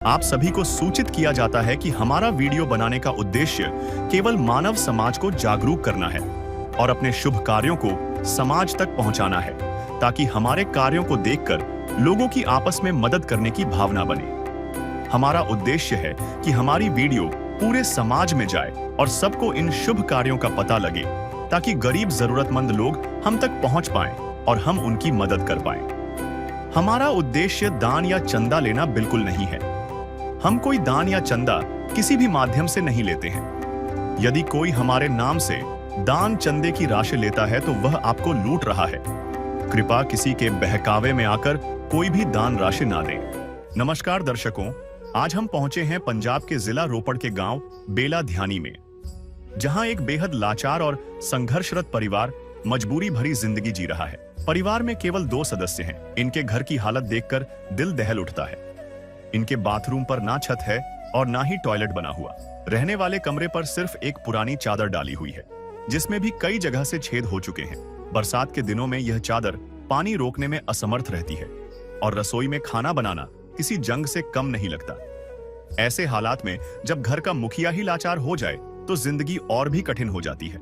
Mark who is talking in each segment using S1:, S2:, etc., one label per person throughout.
S1: आप सभी को सूचित किया जाता है कि हमारा वीडियो बनाने का उद्देश्य केवल मानव समाज को जागरूक करना है और अपने शुभ कार्यों को समाज तक पहुंचाना है, ताकि हमारे कार्यों को देखकर लोगों की आपस में मदद करने की भावना बने। हमारा उद्देश्य है कि हमारी वीडियो पूरे समाज में जाए और सबको इन शुभ कार्यों का पता लगे, ताकि गरीब जरूरतमंद लोग हम तक पहुंच पाएं और हम उनकी मदद कर पाएं। हमारा उद्देश्य दान या चंदा लेना बिल्कुल नहीं है। हम कोई दान या चंदा किसी भी माध्यम से नहीं लेते हैं। यदि कोई हमारे नाम से दान चंदे की राशि लेता है तो वह आपको लूट रहा है। कृपया किसी के बहकावे में आकर कोई भी दान राशि ना दें। नमस्कार दर्शकों, आज हम पहुंचे हैं पंजाब के जिला रोपड़ के गांव बेला ध्यानी में, जहां एक बेहद लाचार और संघर्षरत परिवार मजबूरी भरी जिंदगी जी रहा है। परिवार में केवल 2 सदस्य हैं। इनके घर की हालत देखकर दिल दहल उठता है। इनके बाथरूम पर ना छत है और ना ही टॉयलेट बना हुआ। रहने वाले कमरे पर सिर्फ एक पुरानी चादर डाली हुई है, जिसमें भी कई जगह से छेद हो चुके हैं। बरसात के दिनों में यह चादर पानी रोकने में असमर्थ रहती है और रसोई में खाना बनाना किसी जंग से कम नहीं लगता। ऐसे हालात में जब घर का मुखिया ही लाचार हो जाए तो जिंदगी और भी कठिन हो जाती है।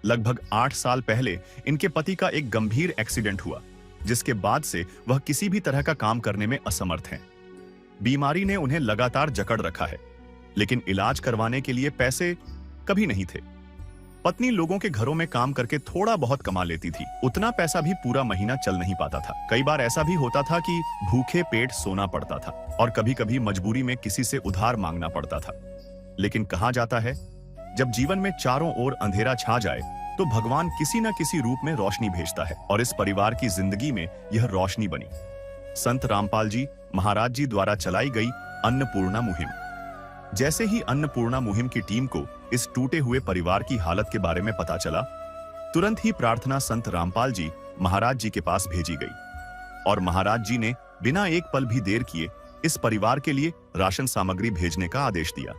S1: लगभग 8 साल पहले इनके पति का एक गंभीर एक्सीडेंट हुआ, जिसके बाद से वह किसी भी तरह का काम करने में असमर्थ हैं। बीमारी ने उन्हें लगातार जकड़ रखा है, लेकिन इलाज करवाने के लिए पैसे कभी नहीं थे। पत्नी लोगों के घरों में काम करके थोड़ा बहुत कमा लेती थी। उतना पैसा भी पूरा महीना चल नहीं पाता था। कई बार ऐसा भी होता था कि भूखे पेट सोना पड़ता था और कभी कभी मजबूरी में किसी से उधार मांगना पड़ता था। लेकिन कहा जाता है, जब जीवन में चारों ओर अंधेरा छा जाए तो भगवान किसी न किसी रूप में रोशनी भेजता है, और इस परिवार की जिंदगी में यह रोशनी बनी संत रामपाल जी महाराज जी द्वारा चलाई गई अन्नपूर्णा मुहिम। जैसे ही अन्नपूर्णा मुहिम की टीम को इस टूटे हुए परिवार की हालत के बारे में पता चला, तुरंत ही प्रार्थना संत रामपाल जी महाराज जी के पास भेजी गई और महाराज जी ने बिना एक पल भी देर किए इस परिवार के लिए राशन सामग्री भेजने का आदेश दिया।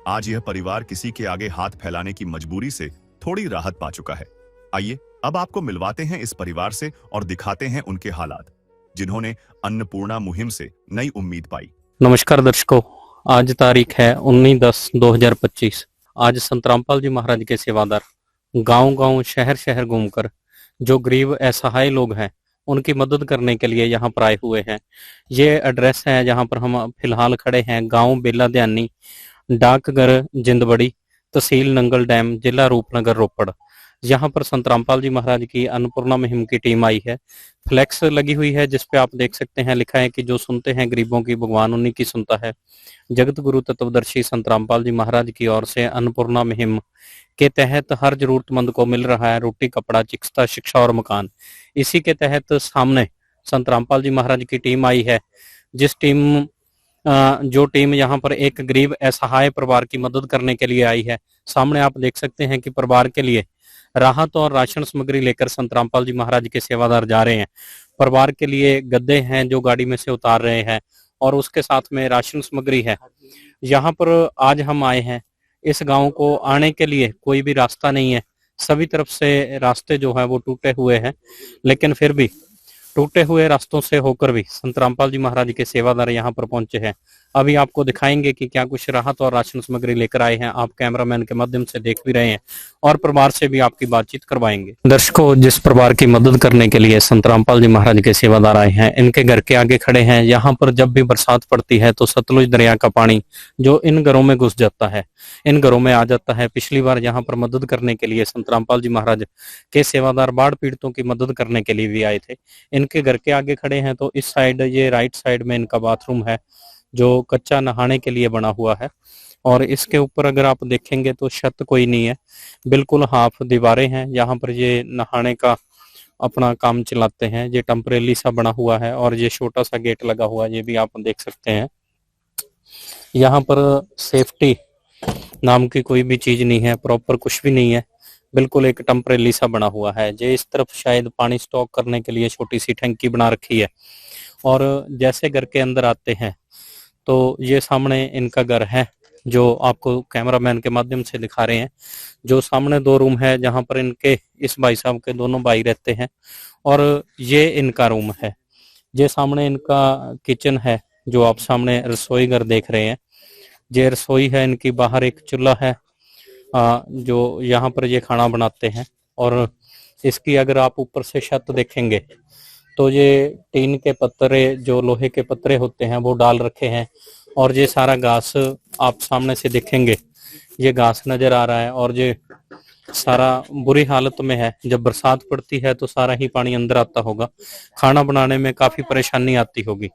S1: आज यह परिवार किसी के आगे हाथ फैलाने की मजबूरी से थोड़ी राहत पा चुका है। आइए अब आपको मिलवाते हैं इस परिवार से और दिखाते हैं उनके हालात, जिन्होंने अन्नपूर्णा मुहिम से नई उम्मीद पाई।
S2: नमस्कार दर्शकों, आज तारीख है 19/10/2025। आज संत रामपाल जी महाराज के सेवादार गांव-गांव, शहर-शहर घूमकर जो गरीब असहाय लोग हैं उनकी मदद करने के लिए यहाँ पर आए हुए हैं। ये एड्रेस है जहाँ पर हम फिलहाल खड़े हैं, गांव बेला ध्यानी, डाकघर जिंदबड़ी, तहसील नंगल डैम, जिला रूपनगर रोपड़। यहाँ पर संत रामपाल जी महाराज की अन्नपूर्णा मुहिम की टीम आई है। फ्लैक्स लगी हुई है जिस पे आप देख सकते हैं, लिखा है कि जो सुनते हैं गरीबों की, भगवान उन्हीं की सुनता है। जगत गुरु तत्वदर्शी संत रामपाल जी महाराज की ओर से अन्नपूर्णा मुहिम के तहत हर जरूरतमंद को मिल रहा है रोटी, कपड़ा, चिकित्सा, शिक्षा और मकान। इसी के तहत सामने संत रामपाल जी महाराज की टीम आई है, जो टीम यहाँ पर एक गरीब असहाय परिवार की मदद करने के लिए आई है। सामने आप देख सकते हैं कि परिवार के लिए राहत और राशन सामग्री लेकर संत रामपाल जी महाराज के सेवादार जा रहे हैं। परिवार के लिए गद्दे हैं जो गाड़ी में से उतार रहे हैं और उसके साथ में राशन सामग्री है। यहाँ पर आज हम आए हैं। इस गांव को आने के लिए कोई भी रास्ता नहीं है, सभी तरफ से रास्ते जो है वो टूटे हुए हैं, लेकिन फिर भी टूटे हुए रास्तों से होकर भी संत रामपाल जी महाराज के सेवादार यहाँ पर पहुंचे हैं। अभी आपको दिखाएंगे कि क्या कुछ राहत और राशन सामग्री लेकर आए हैं। आप कैमरामैन के माध्यम से देख भी रहे हैं और परिवार से भी आपकी बातचीत करवाएंगे। दर्शकों, जिस परिवार की मदद करने के लिए संत रामपाल जी महाराज के सेवादार आए हैं, इनके घर के आगे खड़े हैं। यहाँ पर जब भी बरसात पड़ती है तो सतलुज दरिया का पानी जो इन घरों में घुस जाता है, इन घरों में आ जाता है। पिछली बार यहाँ पर मदद करने के लिए संत रामपाल जी महाराज के सेवादार बाढ़ पीड़ितों की मदद करने के लिए भी आए थे। इनके घर के आगे खड़े हैं तो इस साइड, ये राइट साइड में इनका बाथरूम है जो कच्चा नहाने के लिए बना हुआ है, और इसके ऊपर अगर आप देखेंगे तो छत कोई नहीं है, बिल्कुल हाफ दीवारें हैं। यहाँ पर ये नहाने का अपना काम चलाते हैं। ये टेम्परेरी सा बना हुआ है और ये छोटा सा गेट लगा हुआ है, ये भी आप देख सकते हैं। यहाँ पर सेफ्टी नाम की कोई भी चीज नहीं है, प्रॉपर कुछ भी नहीं है, बिल्कुल एक टेम्परेरी सा बना हुआ है। ये इस तरफ शायद पानी स्टॉक करने के लिए छोटी सी टंकी बना रखी है। और जैसे घर के अंदर आते हैं तो ये सामने इनका घर है जो आपको कैमरामैन के माध्यम से दिखा रहे हैं। जो सामने 2 रूम है जहां पर इनके इस भाई साहब के दोनों भाई रहते हैं, और ये इनका रूम है। ये सामने इनका किचन है जो आप सामने रसोई घर देख रहे हैं, ये रसोई है इनकी। बाहर एक चूल्हा है जो यहाँ पर ये खाना बनाते हैं। और इसकी अगर आप ऊपर से छत देखेंगे तो ये टीन के पत्रे, जो लोहे के पत्रे होते हैं, वो डाल रखे हैं। और ये सारा घास आप सामने से देखेंगे, ये घास नजर आ रहा है और ये सारा बुरी हालत में है। जब बरसात पड़ती है तो सारा ही पानी अंदर आता होगा, खाना बनाने में काफी परेशानी आती होगी।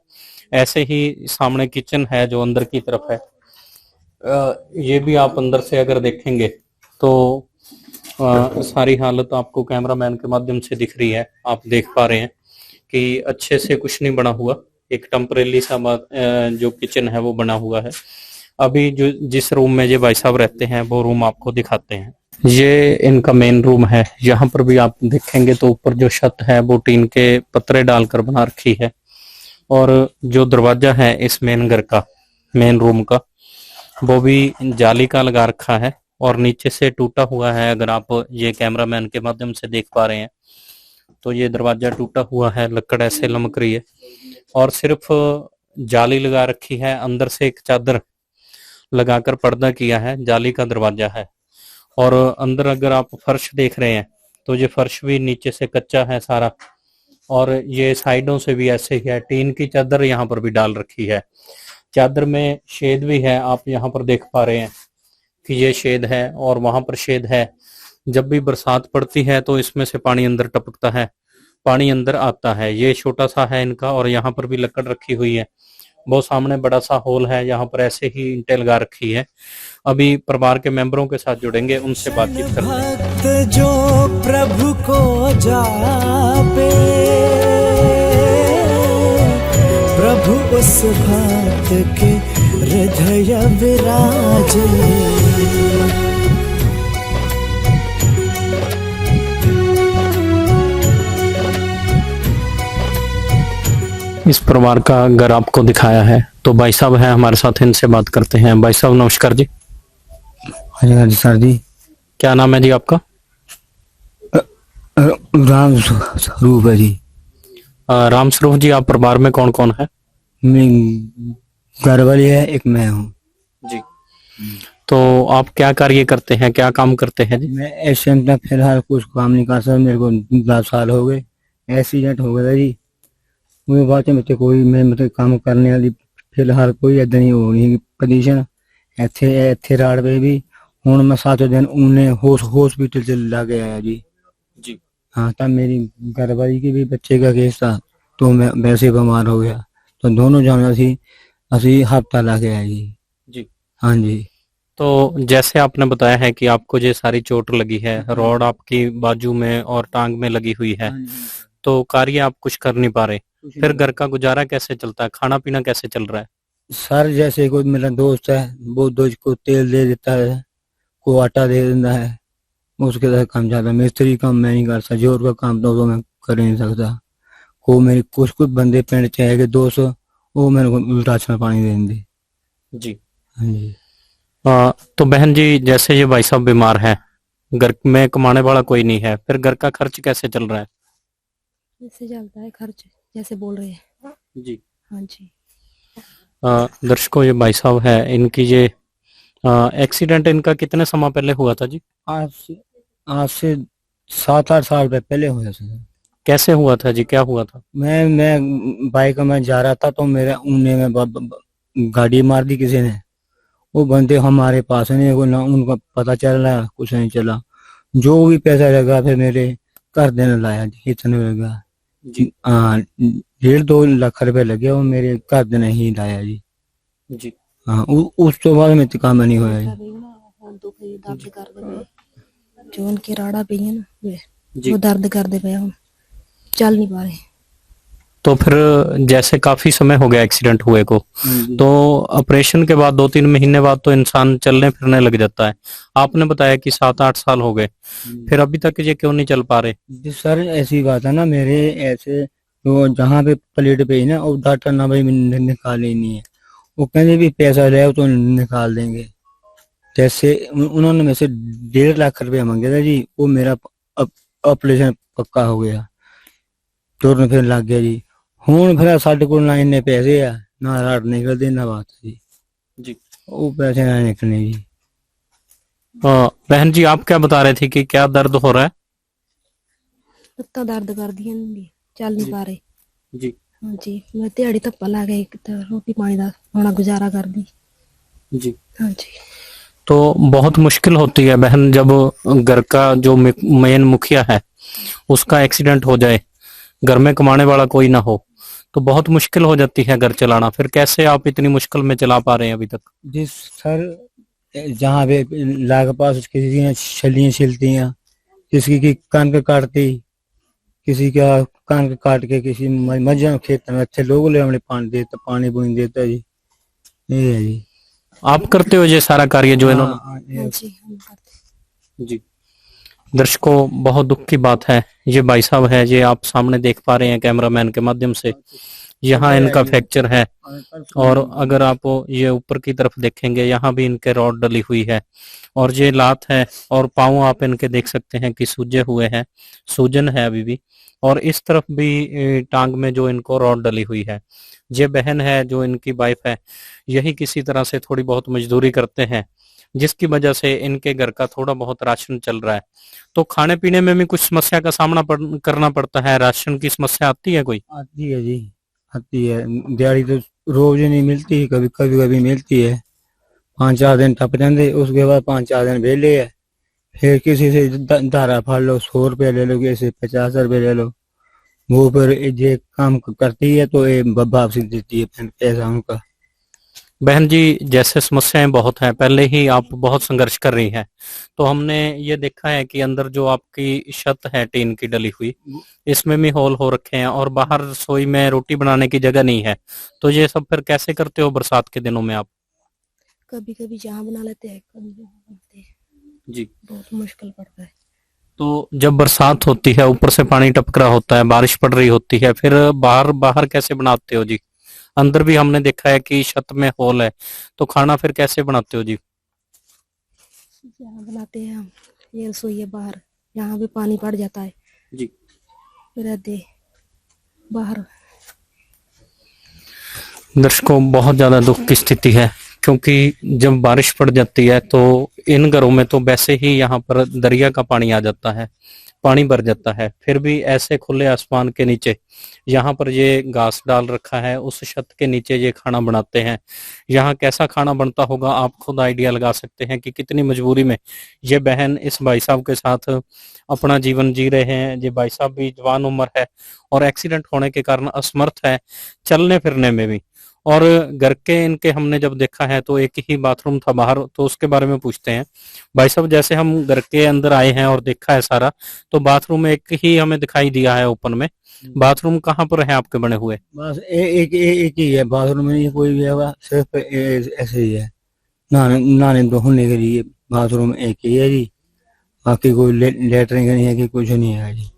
S2: ऐसे ही सामने किचन है जो अंदर की तरफ है। ये भी आप अंदर से अगर देखेंगे तो सारी हालत आपको कैमरामैन के माध्यम से दिख रही है। आप देख पा रहे हैं कि अच्छे से कुछ नहीं बना हुआ, एक टेम्परेरी सा जो किचन है वो बना हुआ है। अभी जो जिस रूम में ये भाई साहब रहते हैं वो रूम आपको दिखाते हैं। ये इनका मेन रूम है। यहाँ पर भी आप देखेंगे तो ऊपर जो छत है वो टीन के पत्रे डालकर बना रखी है। और जो दरवाजा है इस मेन घर का, मेन रूम का, वो भी जाली का लगा रखा है और नीचे से टूटा हुआ है। अगर आप ये कैमरामैन के माध्यम से देख पा रहे हैं तो ये दरवाजा टूटा हुआ है, लकड़ ऐसे लमक रही है और सिर्फ जाली लगा रखी है। अंदर से एक चादर लगाकर पर्दा किया है, जाली का दरवाजा है। और अंदर अगर आप फर्श देख रहे हैं तो ये फर्श भी नीचे से कच्चा है सारा, और ये साइडों से भी ऐसे ही है। टीन की चादर यहाँ पर भी डाल रखी है, चादर में शेड भी है। आप यहाँ पर देख पा रहे हैं कि ये शेड है और वहां पर शेड है। जब भी बरसात पड़ती है तो इसमें से पानी अंदर टपकता है, पानी अंदर आता है। ये छोटा सा है इनका और यहाँ पर भी लकड़ रखी हुई है। वो सामने बड़ा सा हॉल है, यहाँ पर ऐसे ही ईंटें लगा रखी है। अभी परिवार के मेंबरों के साथ जुड़ेंगे, उनसे बातचीत करते हैं।
S3: भक्त जो प्रभु को जापे, प्रभु उस भक्त के हृदय विराजे।
S2: इस परिवार का घर आपको दिखाया है तो भाई साहब हैं हमारे साथ, इनसे बात करते हैं। भाई साहब नमस्कार जी।
S4: हाँ जी सर जी।
S2: क्या नाम है जी आपका?
S4: राम स्वरूप है जी।
S2: राम स्वरूप जी, आप परिवार में कौन कौन है?
S4: मैं घर वाली है, एक मैं हूँ
S2: जी। तो आप क्या कार्य करते हैं, क्या काम करते हैं जी?
S4: मैं एक्सीडेंट में फिलहाल कुछ काम नहीं कर सकता। मेरे को 10 साल हो गए, एक्सीडेंट हो गया जी। वो बात है, मतलब कोई मैं मतलब काम करने वाली फिलहाल कोई इदा नहीं हो रही कंडीशन। ਇੱਥੇ ਰਾੜ पे भी ਹੁਣ मैं 7 दिन उन्हें हॉस्पिटल से ला के आया जी।
S2: जी।
S4: हाँ, तब मेरी घरवाली की भी बच्चे का केस था तो मैं वैसे बीमार हो गया, तो दोनों जाना असी हफ्ता ला के आए जी।
S2: जी।
S4: हाँ जी।
S2: तो जैसे आपने बताया है कि आपको ये सारी चोट लगी है, रॉड आपकी बाजू में और टांग में लगी हुई है, तो कार्य आप कुछ कर नहीं पा रहे, फिर घर का गुजारा कैसे चलता है, खाना पीना कैसे चल रहा है?
S4: सर जैसे कोई मेरा दोस्त है वो दोस्त को तेल दे देता है, को आटा दे देता है, उसके साथ काम जाता। मिस्त्री काम मैं नहीं कर सकता, जोर का काम तो मैं कर ही नहीं सकता। को मेरे कुछ बंदे पेड़ चाहेंगे दोस्त, वो मेरे को राशन पानी दे देंगे
S2: जी।
S4: हाँ जी।
S2: तो बहन जी, जैसे ये भाई साहब बीमार है, घर में कमाने वाला कोई नहीं है, फिर घर का खर्च कैसे चल रहा है?
S5: ऐसे चलता है खर्च, जैसे बोल रहे हैं
S2: जी।
S5: हाँ जी।
S2: दर्शकों, ये भाई साहब है, इनकी ये एक्सीडेंट इनका कितने समय पहले हुआ था जी?
S4: आज से 7-8 साल पहले हुआ था।
S2: कैसे हुआ था जी, क्या हुआ था?
S4: मैं बाइक में जा रहा था तो मेरे ऊने में गाड़ी मार दी किसी ने। वो बंदे हमारे पास नहीं, वो ना उनका पता चल रहा, कुछ नहीं चला। जो भी पैसा लगा फिर मेरे घर देने लाया जी, इतने लगा जी। 1.5-2 लाख रुपए लगे, वो मेरे घर देने ही लाया जी।
S2: जी।
S4: हाँ, उस तो बाद में काम नहीं हुआ जी।
S5: जो उनकी राड़ा पे है ना
S2: जी।
S5: वो दर्द करते पे, हम चल नहीं पा रहे।
S2: तो फिर जैसे काफी समय हो गया एक्सीडेंट हुए को, तो ऑपरेशन के बाद 2-3 महीने बाद तो इंसान चलने फिरने लग जाता है। आपने बताया कि 7-8 साल हो गए, फिर अभी तक ये क्यों नहीं चल पा रहे?
S4: जी सर, ऐसी बात है ना, मेरे ऐसे तो जहाँ पे प्लेट पे ही ना, और डॉक्टर ना भाई निकाल ही नहीं है। वो कहते भी पैसा ले तो निकाल देंगे। जैसे उन्होंने मेरे से 1.5 लाख रुपया मांगे था जी, वो मेरा ऑपरेशन पक्का हो गया, तुरंत फिर लग गया जी। हूँ फिर साढ़े को ना इन्ने पैसे आ ना रात निकलती ना बात जी।
S2: जी।
S4: वो पैसे ना निकलने जी।
S2: बहन जी, आप क्या बता रहे थे कि क्या दर्द हो रहा है?
S5: इतना दर्द कर दिया नहीं, चल नहीं
S2: जी।
S5: पा रहे।
S2: जी।
S5: हाँ जी, मैं दिहाड़ी धप्पा ला गई, रोटी पानी का होना गुजारा कर दी।
S2: जी।
S5: हाँ जी।
S2: तो बहुत मुश्किल होती है बहन, जब घर का जो मेन मुखिया है उसका एक्सीडेंट हो जाए, घर में कमाने वाला कोई ना हो, तो बहुत मुश्किल हो जाती है घर चलाना। फिर कैसे आप इतनी मुश्किल में चला पा रहे हैं अभी तक?
S4: जिस सर जहाँ पे लाग पास किसी की छलियां छिलती हैं, किसी की कान के काटती, किसी का कान के काट के किसी मजा खेत में अच्छे लोग ले हमने पानी देता, पानी बुनी देता जी। ये है जी।
S2: आप करते हो ये सारा कार्य जो इन्होंने?
S5: हाँ जी, हम करते।
S2: जी। दर्शकों, बहुत दुख की बात है, ये भाई साहब है, ये आप सामने देख पा रहे हैं कैमरामैन के माध्यम से, यहाँ इनका फ्रैक्चर है। और अगर आप ये ऊपर की तरफ देखेंगे, यहाँ भी इनके रॉड डली हुई है, और ये लात है, और पाँव आप इनके देख सकते हैं कि सूजे हुए हैं, सूजन है अभी भी। और इस तरफ भी टांग में जो इनको रॉड डली हुई है। ये बहन है जो इनकी वाइफ है, यही किसी तरह से थोड़ी बहुत मजदूरी करते हैं, जिसकी वजह से इनके घर का थोड़ा बहुत राशन चल रहा है। तो खाने पीने में भी कुछ समस्या का सामना करना पड़ता है, राशन की समस्या आती है कोई?
S4: आती है जी, आती है। दिहाड़ी तो रोज नहीं मिलती, कभी कभी कभी मिलती है। 5-4 दिन टप जाते, उसके बाद 5-4 दिन वेले है। फिर किसी से धारा फाड़ लो, 100 रुपये ले लो, किसी से 50 रुपये ले लो। वो फिर ये काम करती है तो ये वापसी देती है फिर पैसा उनका।
S2: बहन जी, जैसे समस्याएं बहुत हैं, पहले ही आप बहुत संघर्ष कर रही हैं, तो हमने ये देखा है कि अंदर जो आपकी छत है टीन की डली हुई, इसमें भी होल हो रखे हैं, और बाहर रसोई में रोटी बनाने की जगह नहीं है। तो ये सब फिर कैसे करते हो बरसात के दिनों में आप?
S5: कभी कभी जहाँ बना लेते हैं, कभी जहाँ बनाते हैं।
S2: जी।
S5: बहुत मुश्किल पड़ता है।
S2: तो जब बरसात होती है, ऊपर से पानी टपक रहा होता है, बारिश पड़ रही होती है, फिर बाहर बाहर कैसे बनाते हो जी? अंदर भी हमने देखा है कि छत में होल है, तो खाना फिर कैसे बनाते हो जी?
S5: जहाँ बनाते हैं हम, ये रसोई है बाहर, यहाँ भी पानी पड़ जाता है।
S2: जी।
S5: फिर दे बाहर।
S2: दर्शकों, बहुत ज्यादा दुख की स्थिति है, क्योंकि जब बारिश पड़ जाती है तो इन घरों में तो वैसे ही यहाँ पर दरिया का पानी आ जाता है, पानी भर जाता है। फिर भी ऐसे खुले आसमान के नीचे यहाँ पर ये घास डाल रखा है, उस छत के नीचे ये खाना बनाते हैं। यहाँ कैसा खाना बनता होगा, आप खुद आइडिया लगा सकते हैं कि कितनी मजबूरी में ये बहन इस भाई साहब के साथ अपना जीवन जी रहे हैं। ये भाई साहब भी जवान उम्र है, और एक्सीडेंट होने के कारण असमर्थ है चलने फिरने में भी। और घर के इनके हमने जब देखा है तो एक ही बाथरूम था बाहर, तो उसके बारे में पूछते हैं भाई साहब। जैसे हम घर के अंदर आए हैं और देखा है सारा, तो बाथरूम एक ही हमें दिखाई दिया है ओपन में। बाथरूम कहाँ पर है आपके बने हुए?
S4: बस एक ही है बाथरूम में, कोई भी है, सिर्फ ऐसे ही है। नहाने धोने के लिए बाथरूम एक ही है जी, बाकी कोई लेटरिन नहीं है कि कुछ नहीं है जी।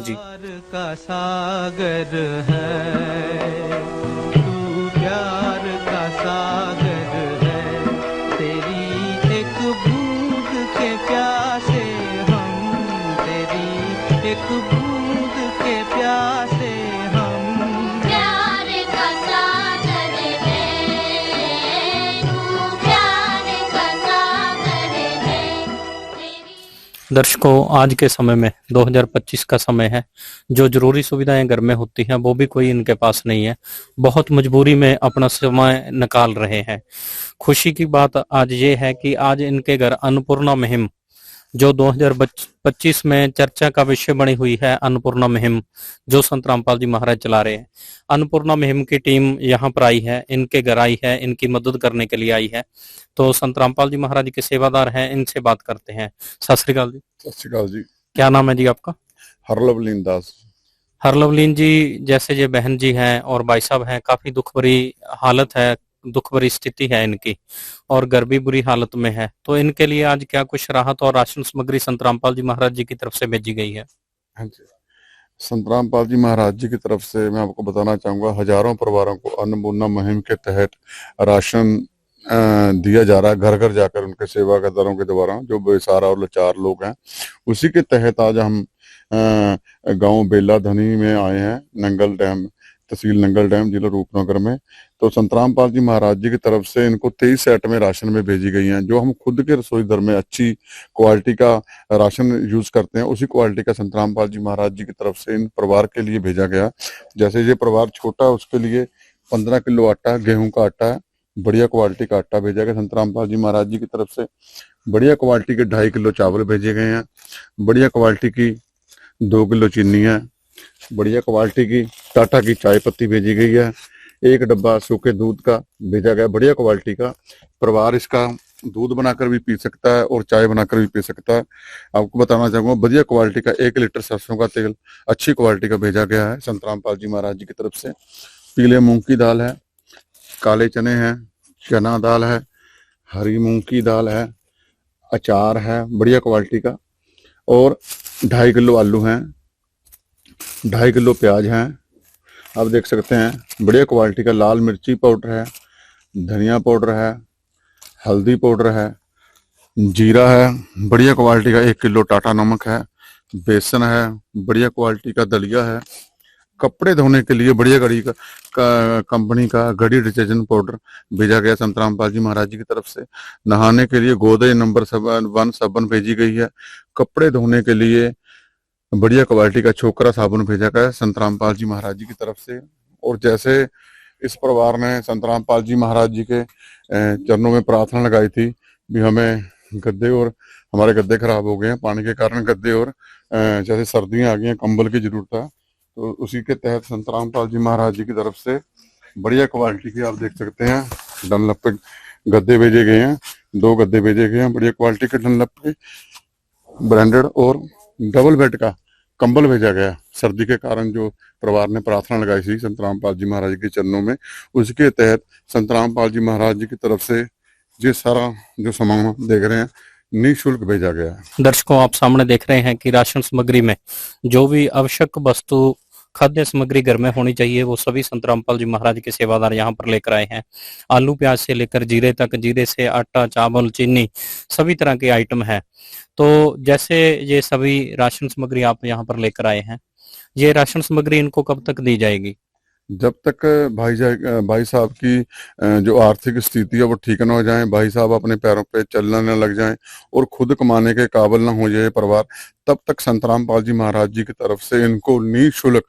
S2: जी।
S3: प्यार का सागर है, तू प्यार का सागर है, तेरी एक बूंद के प्यासे हम, तेरी एक बूंद के प्यासे हम।
S6: प्यार का सागर है, तू प्यार का सागर है।
S2: दर्शकों, आज के समय में 2025 का समय है, जो जरूरी सुविधाएं घर में होती हैं वो भी कोई इनके पास नहीं है। बहुत मजबूरी में अपना समय निकाल रहे हैं। खुशी की बात आज ये है कि आज इनके घर अन्नपूर्णा मुहिम, जो 2025 में चर्चा का विषय बनी हुई है, अन्नपूर्णा मुहिम जो संत रामपाल जी महाराज चला रहे हैं। अन्नपूर्णा मुहिम की टीम यहाँ पर आई है, इनके घर आई है, इनकी मदद करने के लिए आई है। तो संत रामपाल जी महाराज के सेवादार हैं, इनसे बात करते हैं। सत श्री अकाल जी।
S7: सत श्री अकाल जी।
S2: क्या नाम है जी आपका?
S7: हरलवलीन दास।
S2: हरलवलीन जी, जैसे ये बहन जी हैं और भाई साहब हैं, काफी दुख भरी हालत है, दुख भरी स्थिति है इनकी, और घर भी बुरी हालत में है। तो इनके लिए आज क्या कुछ राहत और राशन सामग्री संत रामपाल जी महाराज जी की तरफ से भेजी गई है?
S7: हाँ जी, संत रामपाल जी महाराज जी की तरफ से मैं आपको बताना चाहूंगा, हजारों परिवारों को अन्नपूर्णा मुहिम के तहत राशन दिया जा रहा है, घर घर जाकर उनके सेवादारों के द्वारा, जो बेसहारा और लाचार लोग हैं। उसी के तहत आज हम गांव बेला धनी में आए हैं, नंगल डैम तहसील नंगल डैम, जिला रूपनगर में। तो संतराम पाल जी महाराज जी की तरफ से इनको 23 सेट में राशन में भेजी गई हैं, जो हम खुद के रसोई घर में अच्छी क्वालिटी का राशन यूज करते हैं, उसी क्वालिटी का संतराम पाल जी महाराज जी की तरफ से इन परिवार के लिए भेजा गया। जैसे ये परिवार छोटा है, उसके लिए 15 किलो आटा, गेहूं का आटा है, बढ़िया क्वालिटी का आटा भेजा गया संतराम पाल जी महाराज जी की तरफ से। बढ़िया क्वालिटी के 2.5 किलो चावल भेजे गए हैं, बढ़िया क्वालिटी की 2 किलो चीनी है, बढ़िया क्वालिटी की टाटा की चाय पत्ती भेजी गई है, 1 डब्बा सूखे दूध का भेजा गया, बढ़िया क्वालिटी का। परिवार इसका दूध बनाकर भी पी सकता है और चाय बनाकर भी पी सकता है। आपको बताना चाहूंगा, बढ़िया क्वालिटी का 1 लीटर सरसों का तेल अच्छी क्वालिटी का भेजा गया है संतराम पाल जी महाराज जी की तरफ से। पीले मूंग की दाल है, काले चने हैं, चना दाल है, हरी मूंग की दाल है, अचार है बढ़िया क्वालिटी का, और 2.5 किलो आलू हैं, 2.5 किलो प्याज हैं। आप देख सकते हैं बढ़िया क्वालिटी का लाल मिर्ची पाउडर है, धनिया पाउडर है, हल्दी पाउडर है, जीरा है, बढ़िया क्वालिटी का 1 किलो टाटा नमक है, बेसन है, बढ़िया क्वालिटी का दलिया है। कपड़े धोने के लिए बढ़िया गड़ी का कंपनी का गड़ी डिटर्जेंट पाउडर भेजा गया संतराम पाल जी महाराज जी की तरफ से। नहाने के लिए गोदरेज नंबर 1 साबुन भेजी गई है। कपड़े धोने के लिए बढ़िया क्वालिटी का छोकरा साबुन भेजा गया संतराम पाल जी महाराज जी की तरफ से। और जैसे इस परिवार ने संतराम पाल जी महाराज जी के चरणों में प्रार्थना लगाई थी भी हमें गद्दे, और हमारे गद्दे खराब हो गए हैं पानी के कारण गद्दे, और जैसे सर्दियां आ गई हैं कंबल की जरूरत है, तो उसी के तहत संतराम पाल जी महाराज जी की तरफ से बढ़िया क्वालिटी के आप देख सकते हैं डनलप के गद्दे भेजे गए हैं। 2 गद्दे भेजे गए हैं बढ़िया क्वालिटी के डनलप के ब्रांडेड, और डबल बेड का कंबल भेजा गया। सर्दी के कारण जो परिवार ने प्रार्थना लगाई थी संतराम पाल जी महाराज के चरणों में, उसके तहत संतराम पाल जी महाराज जी की तरफ से ये सारा जो सामान आप देख रहे हैं निःशुल्क भेजा गया है।
S2: दर्शकों, आप सामने देख रहे हैं कि राशन सामग्री में जो भी आवश्यक वस्तु खाद्य सामग्री घर में होनी चाहिए वो सभी संतराम पाल जी महाराज के सेवादार यहाँ पर लेकर आए हैं। आलू प्याज से लेकर जीरे तक, जीरे से आटा, चावल, चीनी, सभी तरह के आइटम है। तो जैसे ये सभी राशन सामग्री आप यहाँ पर लेकर आए हैं, ये राशन सामग्री इनको कब तक दी जाएगी?
S7: जब तक भाई साहब की जो आर्थिक स्थिति है वो ठीक न हो जाए, भाई साहब अपने पैरों पे चलने न लग जाएं और खुद कमाने के काबिल न हो जाए परिवार, तब तक संतराम पाल जी महाराज जी की तरफ से इनको निःशुल्क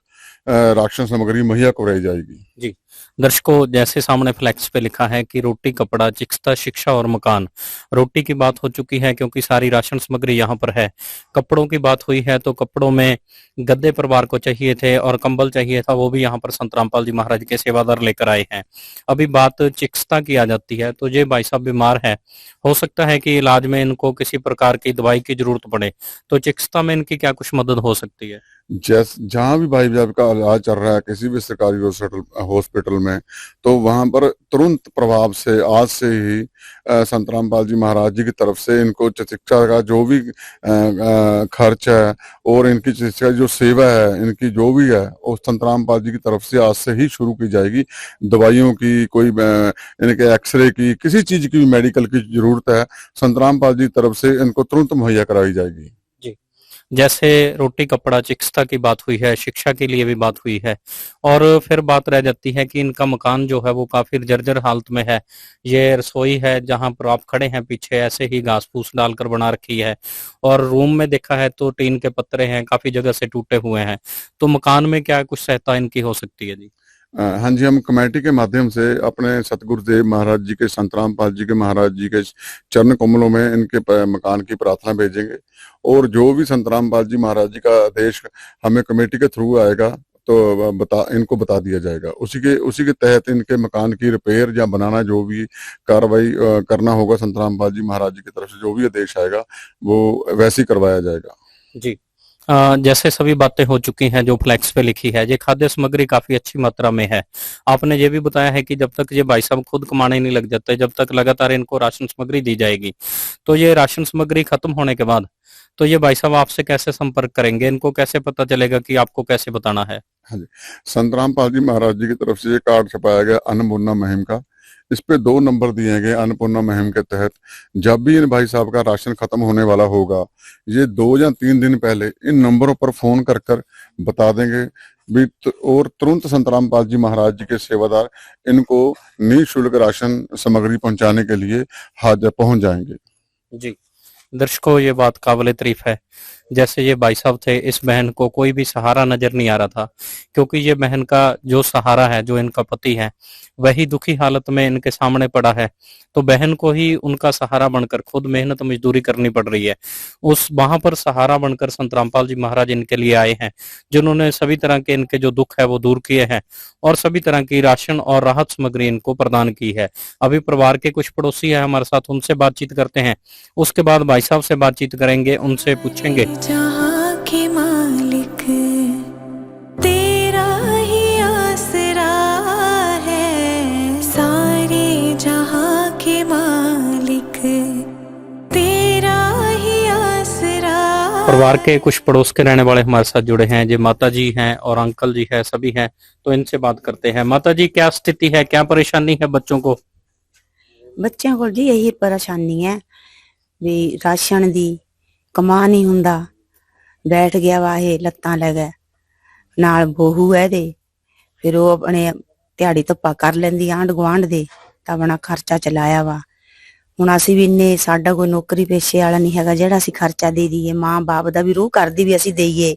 S7: राशन सामग्री मुहैया कराई जाएगी।
S2: जी दर्शकों, जैसे सामने फ्लैक्स पे लिखा है कि रोटी, कपड़ा, चिकित्सा, शिक्षा और मकान। रोटी की बात हो चुकी है क्योंकि सारी राशन सामग्री यहाँ पर है। कपड़ों की बात हुई है तो कपड़ों में गद्दे परिवार को चाहिए थे और कंबल चाहिए था, वो भी यहाँ पर संतराम पाल जी महाराज के सेवादार लेकर आए हैं। अभी बात चिकित्सा की आ जाती है तो ये भाई साहब बीमार है, हो सकता है कि इलाज में इनको किसी प्रकार की दवाई की जरूरत पड़े, तो चिकित्सा में इनकी क्या कुछ मदद हो सकती है?
S7: जहां भी भाई साहब का इलाज चल रहा है किसी भी सरकारी हॉस्पिटल में, तो वहां पर तुरंत प्रभाव से आज से ही संतराम पाल जी महाराज जी की तरफ से इनको चिकित्सा का जो भी खर्च है और इनकी चिकित्सा जो सेवा है, इनकी जो भी है, वो संतराम पाल जी की तरफ से आज से ही शुरू की जाएगी। दवाइयों की, कोई इनके एक्सरे की, किसी चीज की भी मेडिकल की जरूरत है, संतराम पाल जी की तरफ से इनको तुरंत मुहैया कराई जाएगी।
S2: जैसे रोटी, कपड़ा, चिकित्सा की बात हुई है, शिक्षा के लिए भी बात हुई है, और फिर बात रह जाती है कि इनका मकान जो है वो काफी जर्जर हालत में है। ये रसोई है जहां पर आप खड़े हैं, पीछे ऐसे ही घास फूस डालकर बना रखी है, और रूम में देखा है तो टीन के पत्रे हैं, काफी जगह से टूटे हुए हैं। तो मकान में क्या कुछ सहायता इनकी हो सकती है? जी
S7: हाँ जी, हम कमेटी के माध्यम से अपने सतगुरुदेव महाराज जी के, संतराम पाल जी के महाराज जी के चरण कमलों में इनके मकान की प्रार्थना भेजेंगे, और जो भी संतराम पाल जी महाराज जी का आदेश हमें कमेटी के थ्रू आएगा तो इनको बता दिया जाएगा। उसी के तहत इनके मकान की रिपेयर या बनाना, जो भी कार्रवाई करना होगा संतराम पाल जी महाराज जी की तरफ से जो भी आदेश आएगा वो वैसे ही करवाया जाएगा।
S2: जी जैसे सभी बातें हो चुकी हैं जो फ्लैक्स पे लिखी है, ये खाद्य सामग्री काफी अच्छी मात्रा में है। आपने ये भी बताया है कि जब तक ये भाई साहब खुद कमाने नहीं लग जाते, जब तक लगातार इनको राशन सामग्री दी जाएगी। तो ये राशन सामग्री खत्म होने के बाद तो ये भाई साहब आपसे कैसे संपर्क करेंगे? इनको कैसे पता चलेगा कि आपको कैसे बताना है?
S7: हाँ जी, संतराम पाल जी महाराज जी की तरफ से ये कार्ड छपाया गया अन्नपूर्णा मुहिम का। इस पे 2 नंबर दिए गए अन्नपूर्णा मुहिम के तहत। जब भी इन भाई साहब का राशन खत्म होने वाला होगा, ये 2 या 3 दिन पहले इन नंबरों पर फोन कर बता देंगे भी और तुरंत संत रामपाल जी महाराज जी के सेवादार इनको निःशुल्क राशन सामग्री पहुंचाने के लिए हाजिर पहुंच जाएंगे।
S2: जी दर्शकों, ये बात काबिल तारीफ है। जैसे ये भाई साहब थे, इस बहन को कोई भी सहारा नजर नहीं आ रहा था, क्योंकि ये बहन का जो सहारा है, जो इनका पति है, वही दुखी हालत में इनके सामने पड़ा है। तो बहन को ही उनका सहारा बनकर खुद मेहनत मजदूरी करनी पड़ रही है। उस वहां पर सहारा बनकर संत रामपाल जी महाराज इनके लिए आए हैं, जिन्होंने सभी तरह के इनके जो दुख है वो दूर किए हैं और सभी तरह की राशन और राहत सामग्री इनको प्रदान की है। अभी परिवार के कुछ पड़ोसी है हमारे साथ, उनसे बातचीत करते हैं। उसके बाद भाई साहब से बातचीत करेंगे, उनसे पूछेंगे।
S8: जहाँ के मालिक तेरा ही आसरा है, सारे जहाँ के मालिक तेरा ही आसरा।
S2: परिवार के कुछ पड़ोस के रहने वाले हमारे साथ जुड़े हैं, जो माता जी हैं और अंकल जी है, सभी हैं। तो इनसे बात करते हैं। माता जी, क्या स्थिति है, क्या परेशानी है बच्चों को?
S9: ਬੱਚਿਆਂ ਕੋਲ ਜੀ ਇਹੀ ਪਰੇਸ਼ਾਨੀ ਹੈ ਵੀ ਰਾਸ਼ਨ ਦੀ ਕਮਾ ਨਹੀਂ ਹੁੰਦਾ, ਬੈਠ ਗਿਆ ਵਾ ਇਹ ਲੱਤਾਂ ਲੈ ਗਿਆ, ਨਾਲ ਬਹੂ ਹੈ ਦੇ, ਫਿਰ ਉਹ ਆਪਣੇ ਦਿਹਾੜੀ ਧੱਪਾ ਕਰ ਲੈਂਦੀ ਆਂਢ ਗੁਆਂਢ ਦੇ, ਤਾਂ ਆਪਣਾ ਖਰਚਾ ਚਲਾਇਆ ਵਾ। ਹੁਣ ਅਸੀਂ ਵੀ ਇੰਨੇ, ਸਾਡਾ ਕੋਈ ਨੌਕਰੀ ਪੇਸ਼ੇ ਵਾਲਾ ਨਹੀਂ ਹੈਗਾ ਜਿਹੜਾ ਅਸੀਂ ਖਰਚਾ ਦੇ ਦਈਏ। ਮਾਂ ਬਾਪ ਦਾ ਵੀ ਰੂਹ ਕਰਦੀ ਵੀ ਅਸੀਂ ਦੇਈਏ,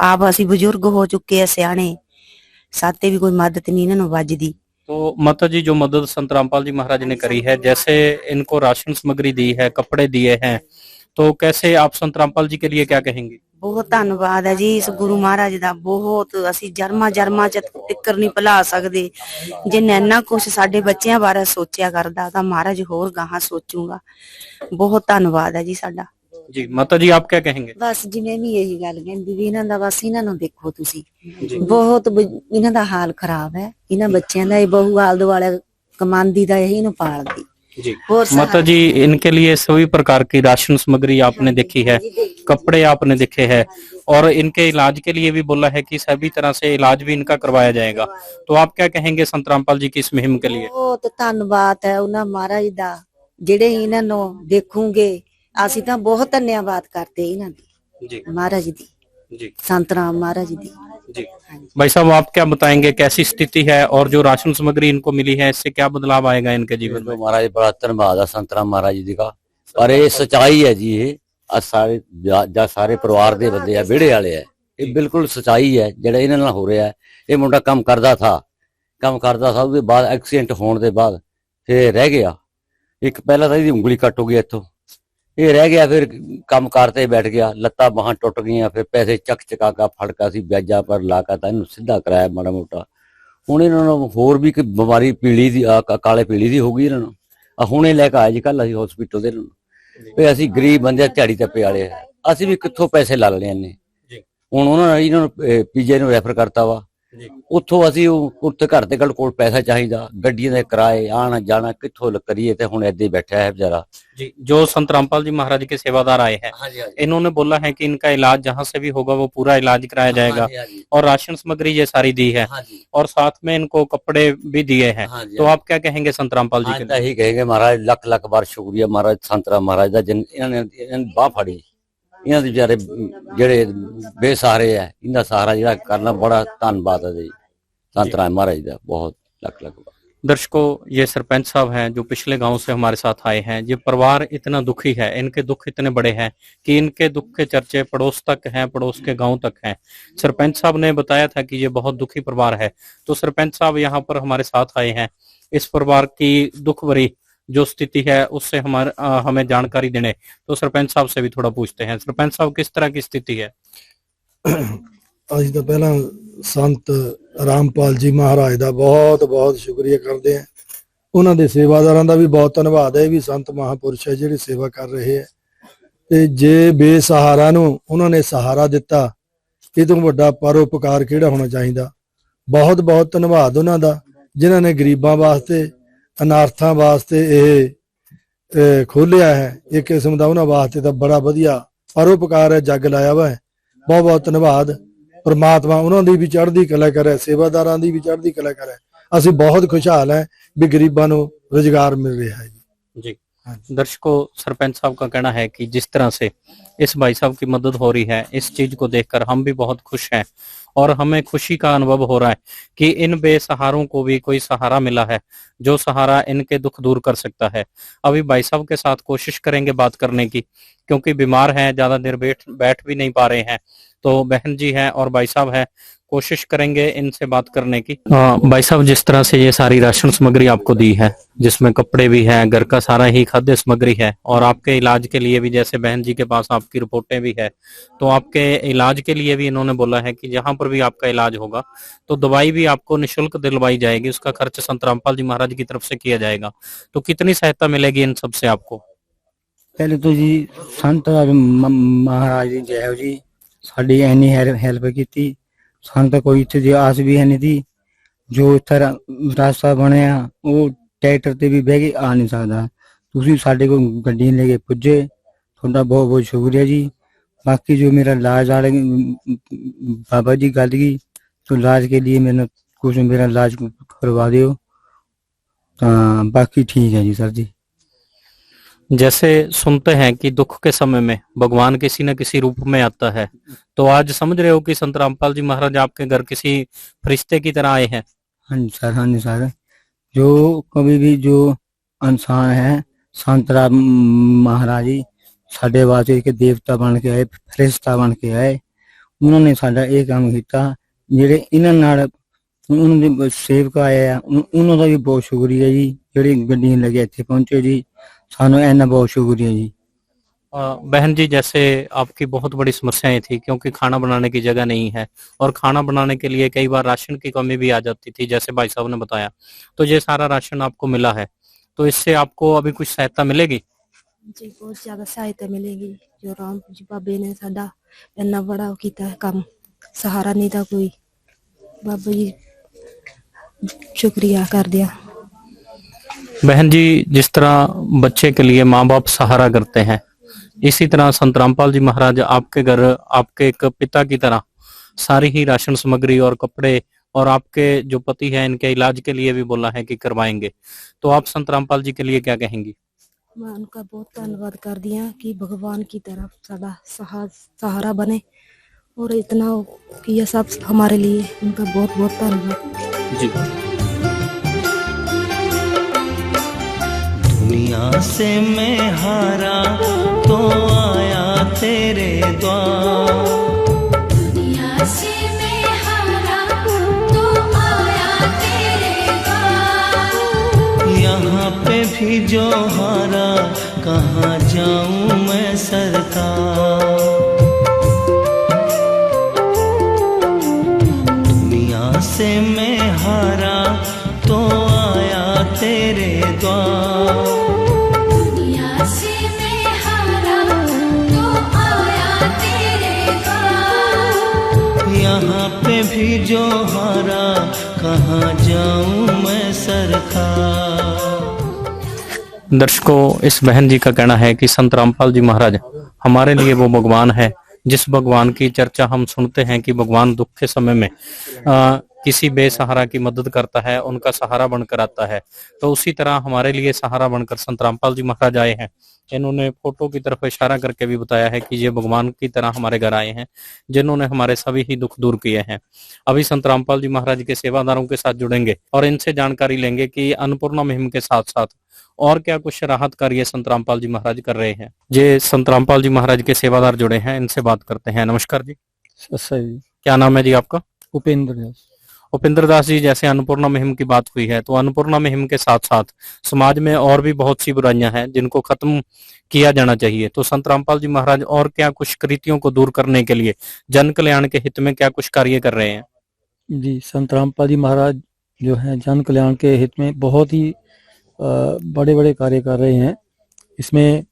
S9: ਆਪ ਅਸੀਂ ਬਜ਼ੁਰਗ ਹੋ ਚੁੱਕੇ ਆ, ਸਿਆਣੇ, ਸਾਤੇ ਵੀ ਕੋਈ ਮਦਦ नहीं ਇਹਨਾਂ ਨੂੰ ਵੱਜਦੀ।
S2: तो माता जी, जो मदद संत रामपाल जी महाराज ने करी है, जैसे इनको राशन सामग्री दी है, कपड़े दिए हैं, तो कैसे आप संत रामपाल जी के लिए क्या कहेंगे?
S9: ਬਹੁਤ ਧੰਨਵਾਦ ਹੈ ਜੀ ਇਸ ਗੁਰੂ ਮਹਾਰਾਜ ਦਾ। ਬਹੁਤ ਅਸੀਂ ਜਰਮਾ ਚ ਫਿਕਰ ਨਹੀਂ ਭੁਲਾ ਸਕਦੇ। ਜੇ ਨੈਨਾ ਕੁਛ ਸਾਡੇ ਬੱਚਿਆਂ ਬਾਰੇ ਸੋਚਿਆ ਕਰਦਾ ਤਾਂ ਮਹਾਰਾਜ ਹੋਰ ਗਾਹਾਂ ਸੋਚੂਗਾ। ਬਹੁਤ ਧੰਨਵਾਦ ਹੈ ਜੀ ਸਾਡਾ।
S2: जी माता जी, आप क्या कहेंगे?
S9: ਬਸ ਜੀ ਮੈਂ ਵੀ ਇਹੀ ਗੱਲ ਕਹਿੰਦੀ ਵੀ ਇਹਨਾਂ ਦਾ, ਬਸ ਇਹਨਾਂ ਨੂੰ ਦੇਖੋ ਤੁਸੀਂ, ਬਹੁਤ ਇਹਨਾਂ ਦਾ ਹਾਲ ਖਰਾਬ ਹੈ। ਇਹਨਾਂ ਬੱਚਿਆਂ ਦਾ, ਇਹ ਬਹੂ ਆਲ ਦੁਆਲੇ ਕਮਾਂਦੀ ਦਾ, ਇਹੀ ਨੂੰ ਪਾਲਦੀ।
S2: जी माता जी, इनके लिए सभी प्रकार की राशन सामग्री आपने देखी है, कपड़े आपने देखे हैं, और इनके इलाज के लिए भी बोला है कि सभी तरह से इलाज भी इनका करवाया जाएगा। तो आप क्या कहेंगे संत रामपाल जी की इस मुहिम के लिए?
S9: ਬਹੁਤ ਧੰਨਵਾਦ ਹੈ ਉਹਨਾਂ ਮਹਾਰਾਜ ਦਾ, ਜਿਹੜੇ ਇਹਨਾਂ ਨੂੰ ਦੇਖੂਗੇ। ਅਸੀਂ ਤਾਂ ਬਹੁਤ ਧੰਨਵਾਦ ਕਰਦੇ ਇਹਨਾਂ ਦੀ,
S2: जी
S9: महाराज दी,
S2: जी
S9: संत राम महाराज दी।
S2: जी भाई साहब, आप क्या बताएंगे, कैसी स्थिति है और जो राशन सामग्री इनको मिली है, इससे क्या बदलाव आएगा इनके जीवन में?
S10: महाराज बड़ा धन्यवाद है संत राम महाराज जी का। पर ये सच्चाई है जी, ये सारे सारे परिवार दे बंदे है, विहड़े वाले है, ये बिल्कुल सच्चाई है। जेड़ा इन्हां नाल हो रहा है, ये मुंडा काम करता था, उसके बाद एक्सीडेंट होने के बाद फिर रह गया। एक पहला तो इसकी उंगली कट हो गई, इत्थों ये रह गया, फिर काम करते बैठ गया, लत्तां बाहां टुट गई, फिर पैसे चक चका का फड़का सी ब्याजा पर लाकर तो इन्हूं सीधा कराया माड़ा मोटा। हुण इन्हां नूं होर भी कोई बीमारी पीली दी, काले पीली दी हो गई इन्हां नूं। हुणे लैके आए जी कल असीं हॉस्पिटल दे भी असीं गरीब बंदे, दिहाड़ी टप्पे वाले, असीं भी कित्थों पैसे ला लेने इन्ने। हुण उन्हां ने इन्हां नूं पीजे नूं रैफर करता वा, ਉੱਥੋਂ ਅਸੀਂ ਉੱਥੇ ਘਰ ਦੇ ਕੋਲ ਪੈਸਾ ਚਾਹੀਦਾ, ਗੱਡੀਆਂ ਦੇ ਕਿਰਾਏ, ਆਣਾ ਜਾਣਾ कित्थों करिए, तो हुण ऐसे बैठा है बेचारा।
S2: जी, जो संत रामपाल जी महाराज के सेवादार आए हैं, इन्होंने बोला है कि इनका इलाज जहाँ से भी होगा वो पूरा इलाज कराया जाएगा, और राशन सामग्री ये सारी दी है, और साथ में इनको कपड़े भी दिए हैं। तो आप क्या कहेंगे संत रामपाल जी के?
S10: यही कहेंगे महाराज, लख लख बार शुक्रिया महाराज संत राम महाराज का, जिन इन्होंने बाह फड़ी। इन्हां दे बेचारे जेड़े बेसहारे है, इनका सहारा जेड़ा करना बड़ा धन्नवाद है जी संत राम महाराज का, बहुत लख लख बार।
S2: दर्शकों, ये सरपंच साहब हैं जो पिछले गांव से हमारे साथ आए हैं। ये परिवार इतना दुखी है, इनके दुख इतने बड़े हैं कि इनके दुख के चर्चे पड़ोस तक हैं, पड़ोस के गांव तक हैं। सरपंच साहब ने बताया था कि ये बहुत दुखी परिवार है, तो सरपंच साहब यहाँ पर हमारे साथ आए हैं। इस परिवार की दुख भरी जो स्थिति है उससे हमें जानकारी देने, तो सरपंच साहब से भी थोड़ा पूछते हैं। सरपंच साहब, किस तरह की स्थिति है?
S11: ਅਸੀਂ ਤਾਂ ਪਹਿਲਾਂ ਸੰਤ ਰਾਮਪਾਲ ਜੀ ਮਹਾਰਾਜ ਦਾ ਬਹੁਤ ਬਹੁਤ ਸ਼ੁਕਰੀਆ ਕਰਦੇ ਹਾਂ। ਉਹਨਾਂ ਦੇ ਸੇਵਾਦਾਰਾਂ ਦਾ ਵੀ ਬਹੁਤ ਧੰਨਵਾਦ ਹੈ, ਇਹ ਵੀ ਸੰਤ ਮਹਾਪੁਰਸ਼ ਹੈ ਜਿਹੜੇ ਸੇਵਾ ਕਰ ਰਹੇ ਹੈ। ਤੇ ਜੇ ਬੇਸਹਾਰਾ ਨੂੰ ਉਹਨਾਂ ਨੇ ਸਹਾਰਾ ਦਿੱਤਾ, ਇਹ ਤੋਂ ਵੱਡਾ ਪਰਉਪਕਾਰ ਕਿਹੜਾ ਹੋਣਾ ਚਾਹੀਦਾ। ਬਹੁਤ ਬਹੁਤ ਧੰਨਵਾਦ ਉਹਨਾਂ ਦਾ, ਜਿਨ੍ਹਾਂ ਨੇ ਗਰੀਬਾਂ ਵਾਸਤੇ, ਅਨਾਰਥਾਂ ਵਾਸਤੇ ਇਹ ਖੋਲਿਆ ਹੈ। ਇੱਕ ਕਿਸਮ ਦਾ ਉਹਨਾਂ ਵਾਸਤੇ ਤਾਂ ਬੜਾ ਵਧੀਆ ਪਰਉਪਕਾਰ ਹੈ, ਜੱਗ ਲਾਇਆ ਵਾ ਹੈ। ਬਹੁਤ ਬਹੁਤ ਧੰਨਵਾਦ। परमात्मा उन्होंने भी चढ़ती कला करे, सेवादारां दी भी चढ़ती कला करे। ਅਸੀਂ ਬਹੁਤ ਖੁਸ਼ਹਾਲ ਹੈ ਵੀ ਗਰੀਬਾਂ ਨੂੰ ਰੁਜ਼ਗਾਰ ਮਿਲ ਰਿਹਾ ਹੈ
S2: जी। दर्शकों, सरपंच साहब का कहना है कि जिस तरह से इस भाई साहब की मदद हो रही है, इस चीज को देखकर हम भी बहुत खुश हैं और हमें खुशी का अनुभव हो रहा है कि इन बेसहारों को भी कोई सहारा मिला है, जो सहारा इनके दुख दूर कर सकता है। अभी भाई साहब के साथ कोशिश करेंगे बात करने की, क्योंकि बीमार हैं, ज्यादा देर बैठ भी नहीं पा रहे हैं। तो बहन जी हैं और भाई साहब हैं, कोशिश करेंगे इनसे बात करने की। भाई साहब, जिस तरह से ये सारी राशन सामग्री आपको दी है, जिसमें कपड़े भी हैं, घर का सारा ही खाद्य सामग्री है, और आपके इलाज के लिए भी, जैसे बहन जी के पास आपकी रिपोर्टें भी है, तो आपके इलाज के लिए भी इन्होंने बोला है कि जहां पर भी आपका इलाज होगा तो दवाई भी आपको निःशुल्क दिलवाई जाएगी, उसका खर्च संत रामपाल जी महाराज की तरफ से किया जाएगा। तो कितनी सहायता मिलेगी इन सबसे आपको?
S4: पहले तो जी संत महाराज जी जय हो जी, साड़ी इन्नी हेल्प की, ਸਾਨੂੰ ਤਾਂ ਕੋਈ ਇੱਥੇ ਦੀ ਆਸ ਵੀ ਹੈ ਨਹੀਂ ਦੀ। ਜੋ ਇੱਥੇ ਰਾਸਤਾ ਬਣਿਆ ਉਹ ਟਰੈਕਟਰ ਤੇ ਵੀ ਬਹਿ ਕੇ ਆ ਨਹੀਂ ਸਕਦਾ, ਤੁਸੀਂ ਸਾਡੇ ਕੋਲ ਗੱਡੀ ਲੈ ਕੇ ਪੁੱਜੇ, ਤੁਹਾਡਾ ਬਹੁਤ ਬਹੁਤ ਸ਼ੁਕਰੀਆ ਜੀ। बाकी जो मेरा इलाज वाले बाबा जी गल की, तो इलाज के लिए मैंने कुछ मेरा इलाज करवा दो, बाकी ठीक है जी सर जी।
S2: जैसे सुनते हैं कि दुख के समय में भगवान किसी न किसी रूप में आता है, तो आज समझ रहे हो कि संत रामपाल जी महाराज आपके घर किसी फरिश्ते की तरह आए हैं?
S4: हाँ जी सर, हाँ जी सर। जो कभी भी जो इंसान है, संत राम महाराज जी साडे वास्ते एक देवता बन के आए, फरिश्ता बन के आए। उन्होंने साडा ये काम किया, जेडे इन्हां नाल उन्होंने सेवक आए हैं, उन्होंने भी बहुत शुक्रिया जी, जेडे गड्डी लगे इत्थे पहुंचे जी, सानू इन्ना बहुत शुक्रिया जी।
S2: बहन जी, जैसे आपकी बहुत बड़ी समस्याएं थी, क्योंकि खाना बनाने की जगह नहीं है और खाना बनाने के लिए कई बार राशन की कमी भी आ जाती थी, जैसे भाई साहब ने बताया, तो ये सारा राशन आपको मिला है, तो इससे आपको अभी कुछ सहायता मिलेगी?
S5: जी बहुत ज्यादा सहायता मिलेगी। जो राम जी बाबे ने साडा इन्ना बड़ा किया है काम, सहारा नहीं था कोई, बाबा जी शुक्रिया कर दिया।
S2: बहन जी, जिस तरह बच्चे के लिए माँ बाप सहारा करते हैं, इसी तरह संत रामपाल जी महाराज आपके घर, आपके एक पिता की तरह सारी ही राशन सामग्री और कपड़े, और आपके जो पति हैं इनके इलाज के लिए भी बोला है कि करवाएंगे। तो आप संत रामपाल जी के लिए क्या कहेंगी?
S5: मैं उनका बहुत धन्यवाद कर दिया कि भगवान की तरफ साडा सहारा बने, और इतना किया सब हमारे लिए, उनका बहुत बहुत धन्यवाद
S2: जी।
S3: दुनिया से मैं हारा तो आया तेरे द्वार,
S6: दुनिया से मैं हारा तो आया तेरे द्वार,
S3: यहाँ पे भी जो हारा कहाँ जाऊँ मैं सरकार। दुनिया से मैं हारा तो आया तेरे द्वार,
S6: दुनिया से मैं हारा तो आया तेरे द्वार,
S3: यहाँ पे भी जो हारा कहाँ जाऊँ मैं सरकार।
S2: दर्शकों, इस बहन जी का कहना है कि संत रामपाल जी महाराज हमारे लिए वो भगवान है, जिस भगवान की चर्चा हम सुनते हैं कि भगवान दुख के समय में किसी बेसहारा की मदद करता है, उनका सहारा बनकर आता है, तो उसी तरह हमारे लिए सहारा बनकर संत रामपाल जी महाराज आए हैं। इन्होंने फोटो की तरफ इशारा करके भी बताया है कि ये भगवान की तरह हमारे घर आए हैं, जिन्होंने हमारे सभी ही दुख दूर किए हैं। अभी संत रामपाल जी महाराज के सेवादारों के साथ जुड़ेंगे और इनसे जानकारी लेंगे कि अन्नपूर्णा मुहिम के साथ साथ और क्या कुछ राहत कार्य संत रामपाल जी महाराज कर रहे हैं। ये संत रामपाल जी महाराज के सेवादार जुड़े हैं, इनसे बात करते हैं। नमस्कार जी।
S4: सही।
S2: क्या नाम है जी आपका?
S4: उपेंद्र दास।
S2: उपेंद्र दास जी, जैसे अन्नपूर्णा मुहिम की बात हुई है, तो अन्नपूर्णा मुहिम के साथ साथ समाज में और भी बहुत सी बुराइयां हैं जिनको खत्म किया जाना चाहिए, तो संत रामपाल जी महाराज और क्या कुछ कृतियों को दूर करने के लिए जन कल्याण के हित में क्या कुछ कार्य कर रहे हैं?
S4: जी, संत रामपाल जी महाराज जो है जन कल्याण के हित में बहुत ही बड़े बड़े कार्य कर रहे हैं। इसमें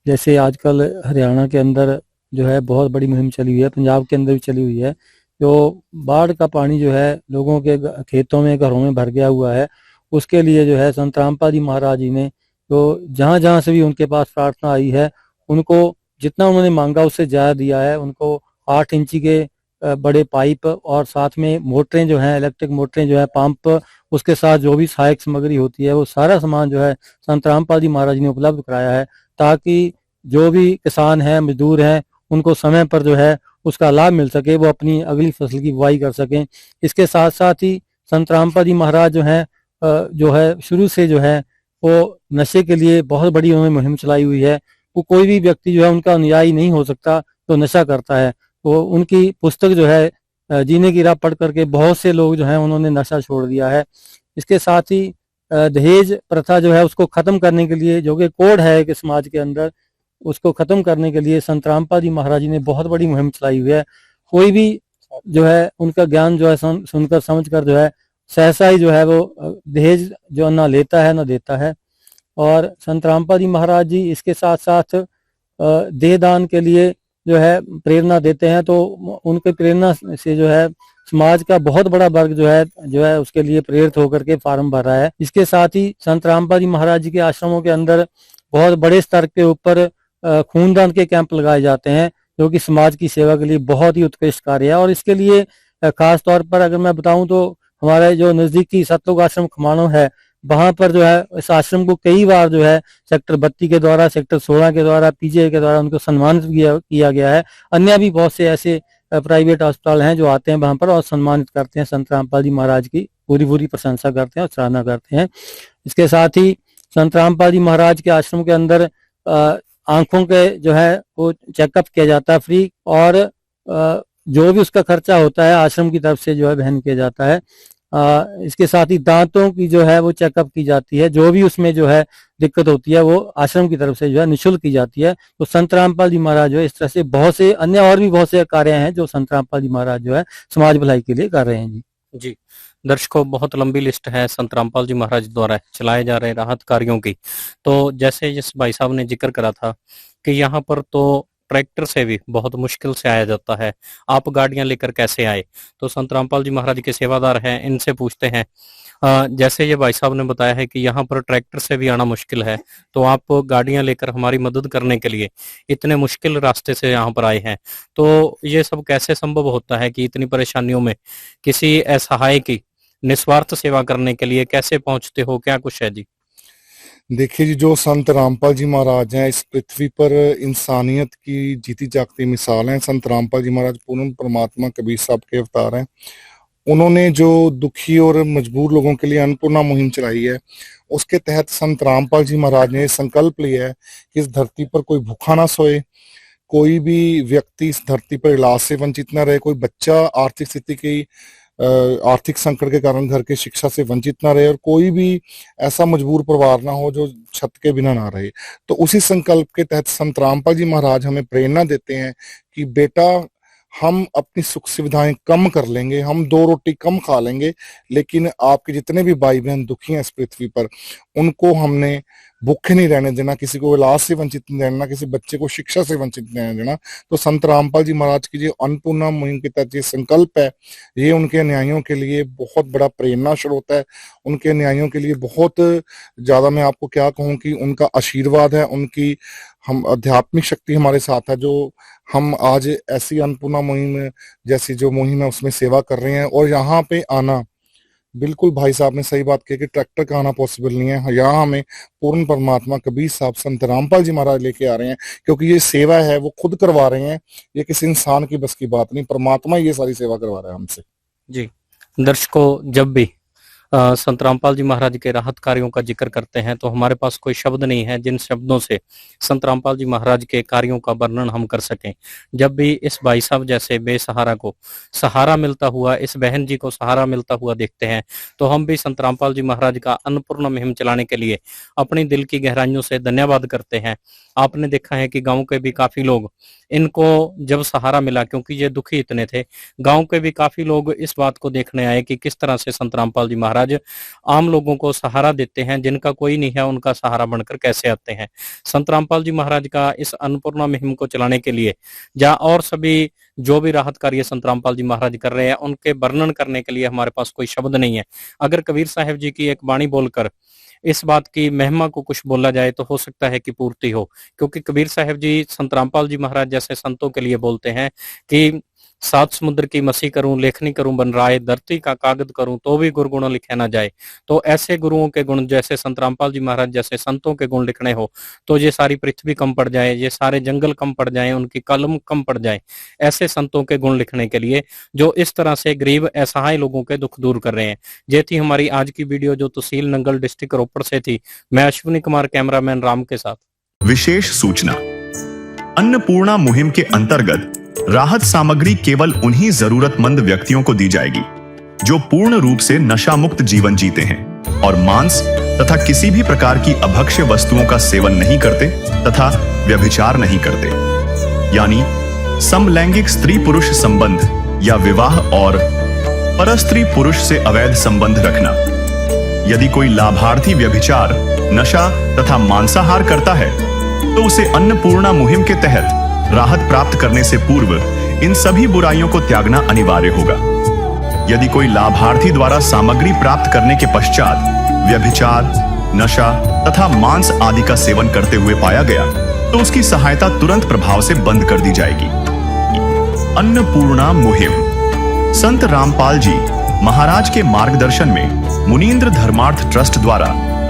S4: जैसे आजकल हरियाणा के अंदर जो है बहुत बड़ी मुहिम चली हुई है, पंजाब के अंदर भी चली हुई है। जो बाढ़ का पानी जो है लोगों के खेतों में, घरों में भर गया हुआ है, उसके लिए जो है संत रामपाल जी महाराज जी ने तो जहाँ जहाँ से भी उनके पास प्रार्थना आई है, उनको जितना उन्होंने मांगा उससे ज़्यादा दिया है। उनको 8 इंची के बड़े पाइप और साथ में मोटरें जो हैं, इलेक्ट्रिक मोटरें जो है, पंप, उसके साथ जो भी सहायक सामग्री होती है, वो सारा सामान जो है संत रामपाल जी महाराज ने उपलब्ध कराया है, ताकि जो भी किसान हैं, मजदूर हैं, उनको समय पर जो है उसका लाभ मिल सके, वो अपनी अगली फसल की बुआई कर सकें। इसके साथ साथ ही संत रामपाल जी महाराज जो है शुरू से जो है वो नशे के लिए बहुत बड़ी उन्होंने मुहिम चलाई हुई है। वो कोई भी व्यक्ति जो है उनका अनुयायी नहीं हो सकता तो नशा करता है। तो उनकी पुस्तक जो है जीने की राह पढ़ करके बहुत से लोग जो हैं उन्होंने नशा छोड़ दिया है। इसके साथ ही दहेज प्रथा जो है उसको खत्म करने के लिए, जो कि कोड है कि समाज के अंदर, उसको खत्म करने के लिए संत रामपाल जी महाराज जी ने बहुत बड़ी मुहिम चलाई हुई है। कोई भी जो है उनका ज्ञान जो है सुनकर समझकर जो है सहसा ही जो है वो दहेज जो ना लेता है ना देता है। और संत रामपाल जी महाराज जी इसके साथ साथ देह दान के लिए जो है प्रेरणा देते हैं। तो उनके प्रेरणा से जो है समाज का बहुत बड़ा वर्ग जो है उसके लिए प्रेरित होकर के फार्म भर रहा है। इसके साथ ही संत रामपाल जी महाराज जी के आश्रमों के अंदर बहुत बड़े स्तर के ऊपर खूनदान के कैंप लगाए जाते हैं, जो कि समाज की सेवा के लिए बहुत ही उत्कृष्ट कार्य है। और इसके लिए खास तौर पर अगर मैं बताऊं तो हमारे जो नजदीकी सतलोक आश्रम खमाणो है, वहां पर जो है इस आश्रम को कई बार जो है सेक्टर 32 के द्वारा, सेक्टर 16 के द्वारा, पीजीआई के द्वारा उनको सम्मानित किया गया है। अन्य भी बहुत से ऐसे प्राइवेट अस्पताल हैं जो आते हैं वहां पर और सम्मानित करते हैं, संत रामपाल जी महाराज की पूरी प्रशंसा करते हैं और सराहना करते हैं। इसके साथ ही संत रामपाल जी महाराज के आश्रम के अंदर आंखों के जो है वो चेकअप किया जाता है फ्री, और जो भी उसका खर्चा होता है आश्रम की तरफ से जो है वहन किया जाता है। इसके साथ ही दांतों की जो है वो चेकअप की जाती है, जो भी उसमें जो है दिक्कत होती है वो आश्रम की तरफ से जो है निःशुल्क की जाती है। तो संत रामपाल जी महाराज जो है इस तरह से बहुत से अन्य और भी बहुत से कार्य हैं जो संत रामपाल जी महाराज जो है समाज भलाई के लिए कर रहे हैं।
S2: जी दर्शकों, बहुत लंबी लिस्ट है संत रामपाल जी महाराज द्वारा चलाए जा रहे राहत कार्यों की। तो जैसे जिस भाई साहब ने जिक्र करा था कि यहाँ पर तो ट्रैक्टर से भी बहुत मुश्किल से आया जाता है, आप गाड़ियां लेकर कैसे आए? तो संत रामपाल जी महाराज के सेवादार हैं, इनसे पूछते हैं। जैसे ये भाई साहब ने बताया है कि यहाँ पर ट्रैक्टर से भी आना मुश्किल है, तो आप गाड़ियां लेकर हमारी मदद करने के लिए इतने मुश्किल रास्ते से यहाँ पर आए हैं, तो ये सब कैसे संभव होता है कि इतनी परेशानियों में किसी असहाय की निस्वार्थ सेवा करने के लिए कैसे पहुंचते हो? क्या कुछ है जी?
S7: देखिए जी, जो संत रामपाल जी महाराज हैं इस पृथ्वी पर इंसानियत की जीती जागती मिसाल हैं। संत रामपाल जी महाराज पूर्ण परमात्मा कबीर साहब के अवतार हैं। उन्होंने जो दुखी और मजबूर लोगों के लिए अन्नपूर्णा मुहिम चलाई है, उसके तहत संत रामपाल जी महाराज ने संकल्प लिया है कि इस धरती पर कोई भूखा ना सोए, कोई भी व्यक्ति इस धरती पर इलाज से वंचित ना रहे, कोई बच्चा आर्थिक स्थिति की आर्थिक संकट के कारण घर के शिक्षा से वंचित ना रहे, और कोई भी ऐसा मजबूर परिवार ना हो जो छत के बिना ना रहे। तो उसी संकल्प के तहत संत रामपाल जी महाराज हमें प्रेरणा देते हैं कि बेटा, हम अपनी सुख सुविधाएं कम कर लेंगे, हम 2 रोटी कम खा लेंगे, लेकिन आपके जितने भी भाई बहन दुखी हैं इस पृथ्वी पर, उनको हमने भूखे नहीं रहने देना, किसी को इलाज से वंचित नहीं रहना, किसी बच्चे को शिक्षा से वंचित नहीं रहने देना। तो संत रामपाल जी महाराज की जो अन्नपूर्णा मुहिम के तहत ये संकल्प है, ये उनके न्यायों के लिए बहुत बड़ा प्रेरणा स्रोत है। उनके न्यायों के लिए बहुत ज्यादा, मैं आपको क्या कहूँ कि उनका आशीर्वाद है, उनकी हम आध्यात्मिक शक्ति हमारे साथ है, जो हम आज ऐसी अन्नपूर्णा मुहिम जैसी जो मुहिम है उसमें सेवा कर रहे हैं। और यहाँ पे आना, बिल्कुल भाई साहब ने सही बात की कि ट्रैक्टर का आना पॉसिबल नहीं है। यहाँ हमें पूर्ण परमात्मा कबीर साहब संत रामपाल जी महाराज लेके आ रहे हैं, क्योंकि ये सेवा है वो खुद करवा रहे हैं, ये किसी इंसान की बस की बात नहीं, परमात्मा ये सारी सेवा करवा रहा है हमसे।
S2: जी दर्शकों, जब भी संत रामपाल जी महाराज के राहत कार्यों का जिक्र करते हैं तो हमारे पास कोई शब्द नहीं है जिन शब्दों से संत रामपाल जी महाराज के कार्यों का वर्णन हम कर सकें। जब भी इस भाई साहब जैसे बेसहारा को सहारा मिलता हुआ, इस बहन जी को सहारा मिलता हुआ देखते हैं, तो हम भी संत रामपाल जी महाराज का अन्नपूर्णा मुहिम चलाने के लिए अपनी दिल की गहराइयों से धन्यवाद करते हैं। आपने देखा है कि गाँव के भी काफी लोग इनको जब सहारा मिला, क्योंकि ये दुखी इतने थे, गांव के भी काफी लोग इस बात को देखने आए कि किस तरह से संत रामपाल जी महाराज आम लोगों को सहारा देते हैं, जिनका कोई नहीं है उनका सहारा बनकर कैसे आते हैं। संत रामपाल जी महाराज का इस अन्नपूर्णा मुहिम को चलाने के लिए जहाँ और सभी जो भी राहत कार्य संत रामपाल जी महाराज कर रहे हैं, उनके वर्णन करने के लिए हमारे पास कोई शब्द नहीं है। अगर कबीर साहब जी की एक वाणी बोलकर इस बात की महिमा को कुछ बोला जाए तो हो सकता है कि पूर्ति हो, क्योंकि कबीर साहब जी संत रामपाल जी महाराज जैसे संतों के लिए बोलते हैं कि सात समुद्र की मसी करूं, लेखनी करूं बन राय, धरती का कागज करूं तो भी गुरगुण लिखे ना जाए। तो ऐसे गुरुओं के गुण, जैसे संत रामपाल जी महाराज जैसे संतों के गुण लिखने हो तो ये सारी पृथ्वी कम पड़ जाए, ये सारे जंगल कम पड़ जाए, उनकी कलम कम पड़ जाए। ऐसे संतों के गुण लिखने के लिए जो इस तरह से गरीब असहाय लोगों के दुख दूर कर रहे हैं। ये थी हमारी आज की वीडियो जो तहसील नंगल डिस्ट्रिक्ट रोपड़ से थी। मैं अश्विनी कुमार, कैमरामैन राम के साथ।
S1: विशेष सूचना, अन्नपूर्णा मुहिम के अंतर्गत राहत सामग्री केवल उन्हीं जरूरतमंद व्यक्तियों को दी जाएगी जो पूर्ण रूप से नशा मुक्त जीवन जीते हैं और मांस तथा किसी भी प्रकार की अभक्ष्य वस्तुओं का सेवन नहीं करते तथा व्यभिचार नहीं करते, यानी समलैंगिक स्त्री पुरुष संबंध या विवाह और परस्त्री पुरुष से अवैध संबंध रखना। यदि कोई लाभार्थी व्यभिचार, नशा तथा मांसाहार करता है तो उसे अन्नपूर्णा मुहिम के तहत राहत प्राप्त करने से पूर्व इन सभी बुराइयों को त्यागना अनिवार्य होगा। यदि कोई लाभार्थी द्वारा सामग्री प्राप्त करने के पश्चात व्यभिचार, नशा तथा मांस आदि का सेवन करते हुए पाया गया तो उसकी सहायता तुरंत प्रभाव से बंद कर दी जाएगी। अन्नपूर्णा मुहिम संत रामपाल जी महाराज के मार्गदर्शन में मुनींद्र धर्मार्थ ट्रस्ट द्वारा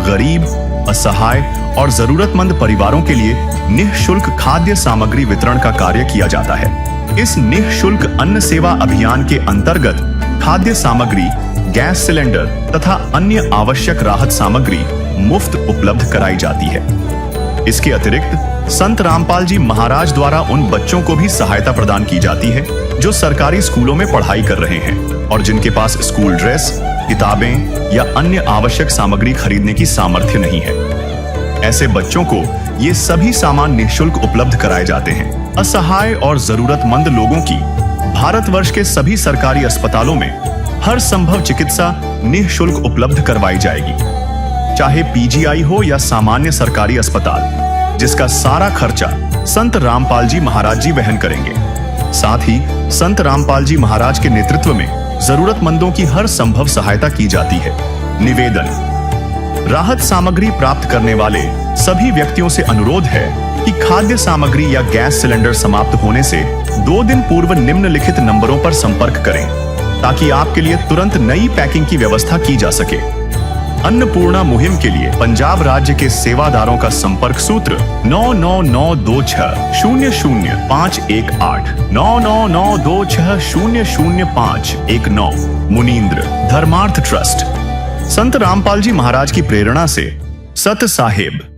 S1: गरीब, असहाय और जरूरतमंद परिवारों के लिए निःशुल्क खाद्य सामग्री वितरण का कार्य किया जाता है। इस निःशुल्क अन्न सेवा अभियान के अंतर्गत खाद्य सामग्री, गैस सिलेंडर तथा अन्य आवश्यक राहत सामग्री मुफ्त उपलब्ध कराई जाती है। इसके अतिरिक्त संत रामपाल जी महाराज द्वारा उन बच्चों को भी सहायता प्रदान की जाती है जो सरकारी स्कूलों में पढ़ाई कर रहे हैं और जिनके पास स्कूल ड्रेस, किताबें या अन्य आवश्यक सामग्री खरीदने की सामर्थ्य नहीं है। ऐसे बच्चों को ये सभी सामान निःशुल्क उपलब्ध कराए जाते हैं। असहाय और जरूरतमंद लोगों की भारतवर्ष के सभी सरकारी अस्पतालों में हर संभव चिकित्सा निःशुल्क उपलब्ध करवाई जाएगी, चाहे पीजीआई हो या सामान्य सरकारी अस्पताल, जिसका सारा खर्चा संत रामपाल जी महाराज जी वहन करेंगे। साथ ही संत रामपाल जी महाराज के नेतृत्व में जरूरतमंदों की हर संभव सहायता की जाती है। निवेदन, राहत सामग्री प्राप्त करने वाले सभी व्यक्तियों से अनुरोध है कि खाद्य सामग्री या गैस सिलेंडर समाप्त होने से 2 दिन पूर्व निम्नलिखित नंबरों पर संपर्क करें ताकि आपके लिए तुरंत नई पैकिंग की व्यवस्था की जा सके। अन्नपूर्णा मुहिम के लिए पंजाब राज्य के सेवादारों का संपर्क सूत्र 9992600518 9992600519। मुनींद्र धर्मार्थ ट्रस्ट, संत रामपाल जी महाराज की प्रेरणा से सत साहेब।